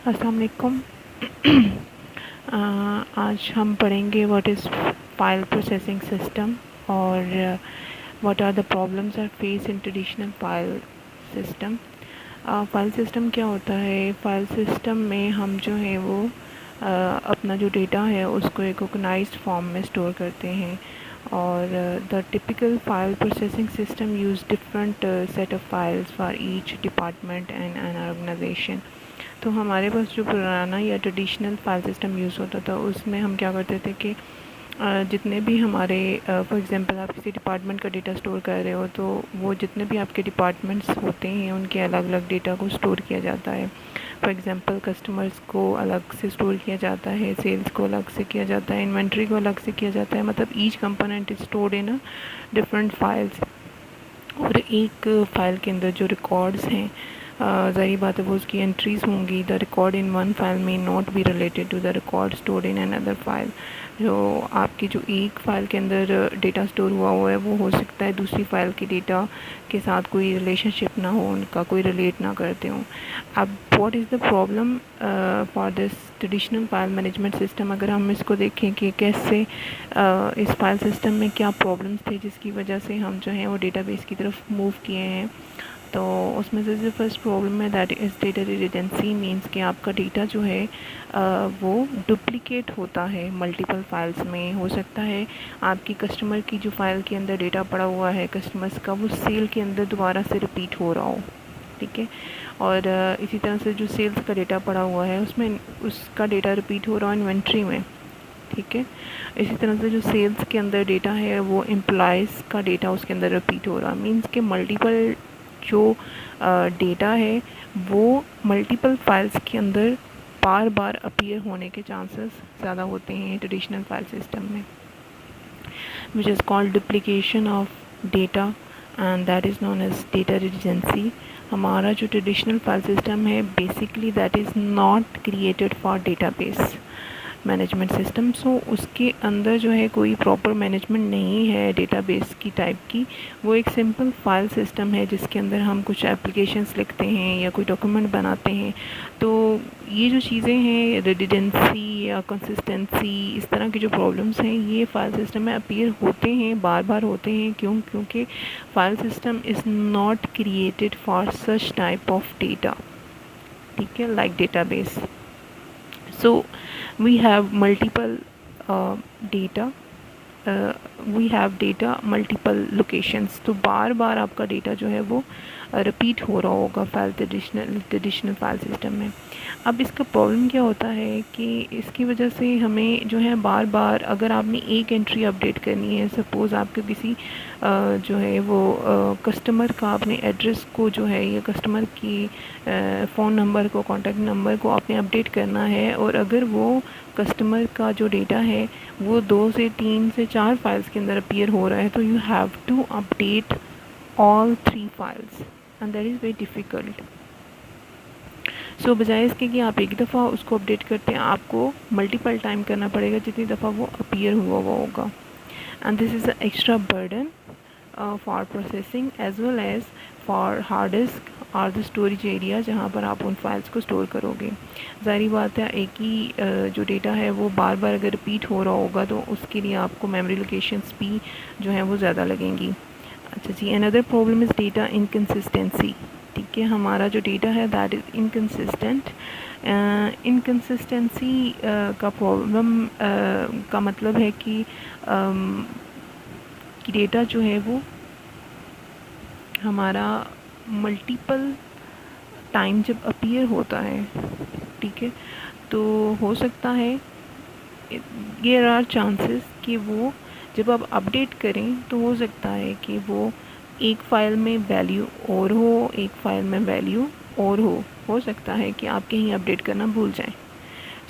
अस्सलाम वालेकुम। आज हम पढ़ेंगे what is file processing system और what are the problems are face in traditional file system. File system क्या होता है? फाइल सिस्टम में हम जो है वो अपना जो डेटा है उसको एक ऑर्गेनाइज्ड फॉर्म में स्टोर करते हैं और the typical file processing system use different set of files for each department and an organisation. तो हमारे पास जो पुराना या ट्रेडिशनल फाइल सिस्टम यूज़ होता था उसमें हम क्या करते थे कि जितने भी हमारे फॉर एग्जांपल आप किसी डिपार्टमेंट का डेटा स्टोर कर रहे हो तो वो जितने भी आपके डिपार्टमेंट्स होते हैं उनके अलग अलग डेटा को स्टोर किया जाता है। फॉर एग्जांपल कस्टमर्स को अलग से स्टोर किया जाता है, सेल्स को अलग से किया जाता है, इन्वेंट्री को अलग से किया जाता है। मतलब each component is stored in different files. और एक फ़ाइल के अंदर जो रिकॉर्ड्स हैं ज़ाहिर बात है वो उसकी एंट्रीज़ होंगी। The record in one file may not be related to the record stored in another file. जो आपकी जो एक फ़ाइल के अंदर डेटा स्टोर हुआ है वो हो सकता है दूसरी फ़ाइल के डेटा के साथ कोई रिलेशनशिप ना हो, उनका कोई रिलेट ना करते हों। अब what is the problem for this traditional file management system? अगर हम इसको देखें कि कैसे इस फाइल सिस्टम में क्या प्रॉब्लम्स थे जिसकी वजह से हम जो है वो डेटाबेस की तरफ मूव किए हैं, तो उसमें से जो फर्स्ट प्रॉब्लम है that is data redundancy. Means कि आपका डेटा जो है वो डुप्लिकेट होता है मल्टीपल फाइल्स में। हो सकता है आपकी कस्टमर की जो फ़ाइल के अंदर डेटा पड़ा हुआ है कस्टमर्स का, वो सेल के अंदर दोबारा से रिपीट हो रहा हो, ठीक है। और इसी तरह से जो सेल्स का डेटा पड़ा हुआ है उसमें उसका डेटा रिपीट हो रहा है इन्वेंट्री में, ठीक है। इसी तरह से जो सेल्स के अंदर डेटा है वो एम्प्लॉयज़ का डेटा उसके अंदर रिपीट हो रहा है। मींस के मल्टीपल जो डेटा है वो मल्टीपल फाइल्स के अंदर बार बार अपीयर होने के चांसेस ज़्यादा होते हैं ट्रेडिशनल फाइल सिस्टम में, which is called duplication of data and that is known as data redundancy. हमारा जो ट्रेडिशनल फाइल सिस्टम है basically that is not created for database management system. So उसके अंदर जो है कोई प्रॉपर मैनेजमेंट नहीं है डेटाबेस की टाइप की। वो एक सिंपल फाइल सिस्टम है जिसके अंदर हम कुछ एप्लीकेशंस लिखते हैं या कोई डॉक्यूमेंट बनाते हैं। तो ये जो चीज़ें हैं रिडंडेंसी या कंसिस्टेंसी, इस तरह की जो प्रॉब्लम्स हैं ये फाइल सिस्टम में अपीयर होते हैं, बार बार होते हैं। क्योंकि file system is not created for such type of data, ठीक है, like database. So we have multiple data, we have data multiple locations. तो बार बार आपका डेटा जो है वो रिपीट हो रहा होगा फाइल ट्रेडिशनल फाइल सिस्टम में। अब इसका प्रॉब्लम क्या होता है कि इसकी वजह से हमें जो है बार बार अगर आपने एक एंट्री अपडेट करनी है, सपोज़ आपके किसी जो है वो कस्टमर का आपने एड्रेस को जो है या कस्टमर की फ़ोन नंबर को, कॉन्टैक्ट नंबर को आपने अपडेट करना है, और अगर वो कस्टमर का जो डेटा है वो 2 से 3 से 4 फाइल्स के अंदर अपीयर हो रहा है, तो you have to update all 3 files and that is very difficult. So बजाय इसके कि आप एक दफ़ा उसको अपडेट करते हैं, आपको मल्टीपल टाइम करना पड़ेगा जितनी दफ़ा वो अपीयर हुआ होगा। And this is a extra burden for processing as well as for hard disk और द स्टोरेज एरिया जहाँ पर आप उन फाइल्स को स्टोर करोगे। ज़ाहिर बात है एक ही जो डेटा है वो बार बार अगर रिपीट हो रहा होगा तो उसके लिए आपको मेमोरी लोकेशंस भी जो है वो ज़्यादा लगेंगी। अच्छा जी, another problem is data inconsistency, ठीक है। हमारा जो डेटा है दैट इज़ इनकन्सिस्टेंट। इनकन्सिस्टेंसी का प्रॉब्लम का मतलब है कि डेटा जो है वो हमारा मल्टीपल टाइम जब अपीयर होता है, ठीक है, तो हो सकता है देयर आर चांसेस कि वो जब आप अपडेट करें तो हो सकता है कि वो एक फ़ाइल में वैल्यू और हो, एक फ़ाइल में वैल्यू और हो सकता है कि आप कहीं अपडेट करना भूल जाएं।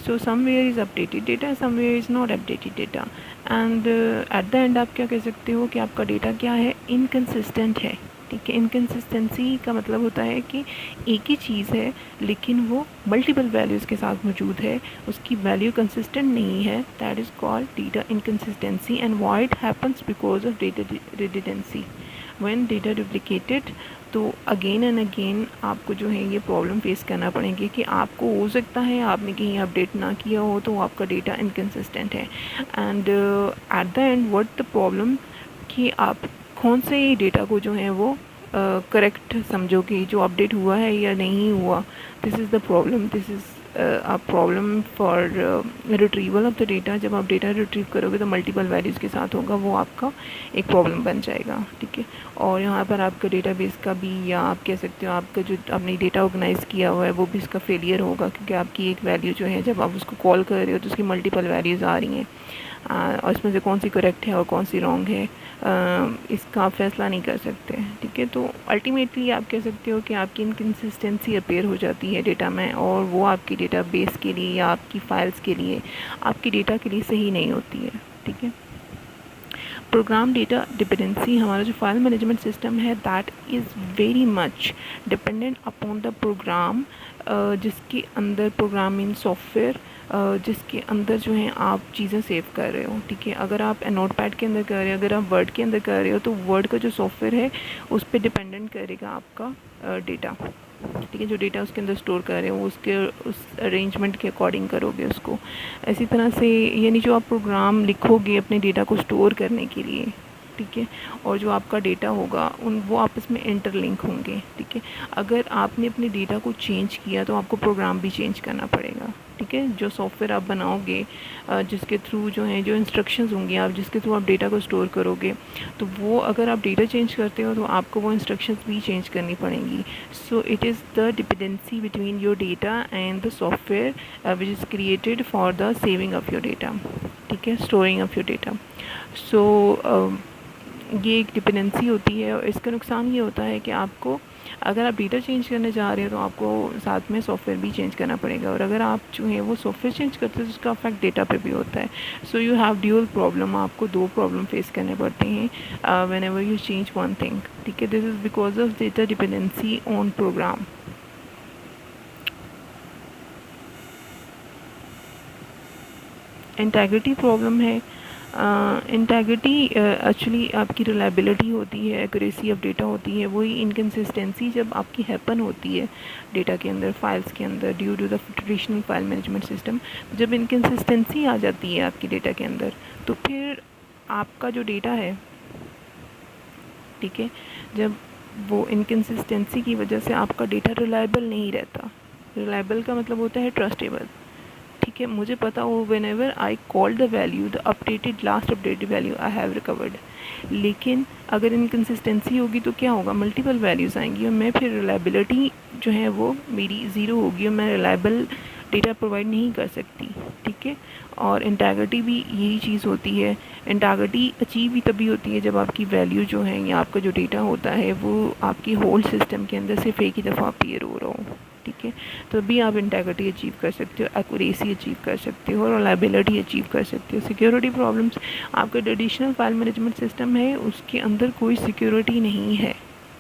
So somewhere is updated data, somewhere is not updated data, and at the end आप क्या कह सकते हो कि आपका डेटा क्या है, इनकन्सिस्टेंट है, ठीक है। इनकन्सिस्टेंसी का मतलब होता है कि एक ही चीज़ है लेकिन वो मल्टीपल वैल्यूज़ के साथ मौजूद है, उसकी वैल्यू कंसिस्टेंट नहीं है। That is called data inconsistency and why it happens because of data redundancy. When data duplicated तो अगेन एंड अगेन आपको जो है ये प्रॉब्लम फेस करना पड़ेगी कि आपको हो सकता है आपने कहीं अपडेट ना किया हो तो आपका डेटा इनकन्सिस्टेंट है, and at the end what the problem कि आप कौन से डेटा को जो है वो करेक्ट समझोगे, जो अपडेट हुआ है या नहीं हुआ. This is the problem, this is a problem for retrieval of the data. जब आप डेटा रिट्रीव करोगे तो मल्टीपल वैल्यूज़ के साथ होगा, वो आपका एक प्रॉब्लम बन जाएगा. ठीक है, और यहाँ पर आपका डेटाबेस का भी, या आप कह सकते हो आपका जो आपने डेटा ऑर्गेनाइज़ किया हुआ है वो भी इसका फेलियर होगा, क्योंकि आपकी एक वैल्यू जो है जब आप उसको कॉल कर रहे हो तो उसकी मल्टीपल वैल्यूज़ आ रही हैं, और इसमें से कौन सी करेक्ट है और कौन सी रॉन्ग है इसका आप फैसला नहीं कर सकते. ठीक है, तो अल्टीमेटली आप कह सकते हो कि आपकी इनकन्सिस्टेंसी अपीयर हो जाती है डेटा में, और वो आपकी डेटाबेस के लिए या आपकी फाइल्स के लिए, आपकी डेटा के लिए सही नहीं होती है. ठीक है, प्रोग्राम डेटा डिपेंडेंसी, हमारा जो फाइल मैनेजमेंट सिस्टम है that is very much dependent upon the program, जिसके अंदर प्रोग्राम इन सॉफ्टवेयर, जिसके अंदर जो है आप चीज़ें सेव कर रहे हो. ठीक है, अगर आप नोट पैड के अंदर कर रहे हो, अगर आप वर्ड के अंदर कर रहे हो, तो वर्ड का जो सॉफ्टवेयर है उस पर डिपेंडेंट करेगा आपका डेटा. ठीक है, जो डेटा उसके अंदर स्टोर कर रहे हो उसके उस अरेंजमेंट के अकॉर्डिंग करोगे उसको. इसी तरह से यानी जो आप प्रोग्राम लिखोगे अपने डेटा को स्टोर करने के लिए, ठीक है, और जो आपका डेटा होगा वो आपस में इंटरलिंक होंगे. ठीक है, अगर आपने अपने डेटा को चेंज किया तो आपको प्रोग्राम भी चेंज करना पड़ेगा. ठीक है, जो सॉफ्टवेयर आप बनाओगे, जिसके थ्रू जो है जो इंस्ट्रक्शंस होंगी, आप जिसके थ्रू आप डेटा को स्टोर करोगे, तो वो अगर आप डेटा चेंज करते हो तो आपको वो इंस्ट्रक्शंस भी चेंज करनी पड़ेंगी. So it is the dependency between your data and the software which is created for the saving of your data. ठीक है, storing of your data. So ये एक डिपेंडेंसी होती है, और इसका नुकसान ये होता है कि आपको अगर आप डेटा चेंज करने जा रहे हो तो आपको साथ में सॉफ्टवेयर भी चेंज करना पड़ेगा, और अगर आप जो है वो सॉफ्टवेयर चेंज करते हो तो उसका इफेक्ट डेटा पे भी होता है. So you have dual problem, आपको दो प्रॉब्लम फेस करने पड़ते हैं whenever you change one thing. ठीक है, this is because of data dependency on program. Integrity problem है. इंटेग्रिटी एक्चुअली आपकी रिलायबिलिटी होती है, एक्यूरेसी ऑफ डेटा होती है. वही इनकन्सिस्टेंसी जब आपकी हैपन होती है डेटा के अंदर, फाइल्स के अंदर, due to the traditional file management system, जब इनकन्सिस्टेंसी आ जाती है आपकी डेटा के अंदर, तो फिर आपका जो डेटा है, ठीक है, जब वो इनकन्सिस्टेंसी की वजह से आपका डेटा रिलायबल नहीं रहता. रिलायबल का मतलब होता है ट्रस्टेबल. ठीक है, मुझे पता हो when ever I call the value, the updated last updated value I have recovered. लेकिन अगर इनकन्सिस्टेंसी होगी तो क्या होगा, मल्टीपल वैल्यूज़ आएंगी, और मैं फिर रिलायबिलिटी जो है वो मेरी ज़ीरो होगी, और मैं रिलायबल डेटा प्रोवाइड नहीं कर सकती. ठीक है, और इंटेग्रिटी भी यही चीज़ होती है. इंटेग्रिटी अचीव भी तभी होती है जब आपकी वैल्यू जो है या आपका जो डेटा होता है वो आपकी होल सिस्टम के अंदर सिर्फ एक ही दफ़ा अपीयर हो रहा हो. ठीक है, तभी आप इंटेग्रिटी अचीव कर सकते हो, एक्यूरेसी अचीव कर सकते हो, और रिलायबिलिटी अचीव कर सकते हो. सिक्योरिटी प्रॉब्लम्स, आपका ट्रेडिशनल फाइल मैनेजमेंट सिस्टम है उसके अंदर कोई सिक्योरिटी नहीं है.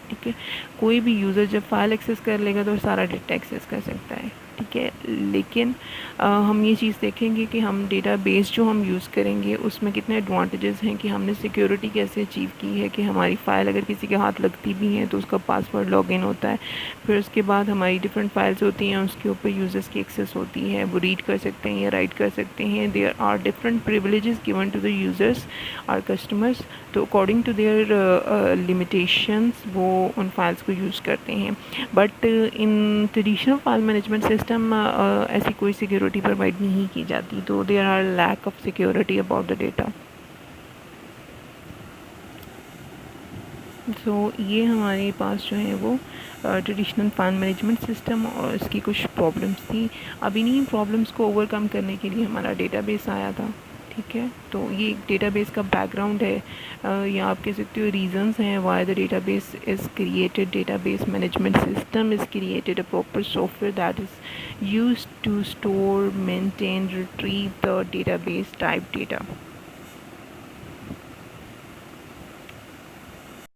ठीक है, कोई भी यूज़र जब फाइल एक्सेस कर लेगा तो सारा डेटा एक्सेस कर सकता है. ठीक है, लेकिन हम ये चीज़ देखेंगे कि हम डेटाबेस जो हम यूज़ करेंगे उसमें कितने एडवांटेजेस हैं, कि हमने सिक्योरिटी कैसे अचीव की है, कि हमारी फ़ाइल अगर किसी के हाथ लगती भी है तो उसका पासवर्ड लॉगिन होता है. फिर उसके बाद हमारी डिफरेंट फाइल्स होती हैं, उसके ऊपर यूज़र्स की एक्सेस होती है, वो रीड कर सकते हैं या राइट कर सकते हैं. There are different privileges given to the users or customers. तो अकॉर्डिंग टू देयर लिमिटेशंस वो उन फाइल्स को यूज़ करते हैं. But in traditional file management system ऐसी कोई सिक्योरिटी प्रोवाइड नहीं की जाती, तो there are lack of security about the data. So ये हमारे पास जो है वो ट्रेडिशनल फाइल मैनेजमेंट सिस्टम और इसकी कुछ प्रॉब्लम्स थी. अब इन्हीं प्रॉब्लम्स को ओवरकम करने के लिए हमारा डेटाबेस आया था. ठीक है, तो ये डेटाबेस का बैकग्राउंड है, या आप कह सकते हो रीजंस हैं why the database is created. Database management system is created a proper software that is used to store, maintain, retrieve the database type data.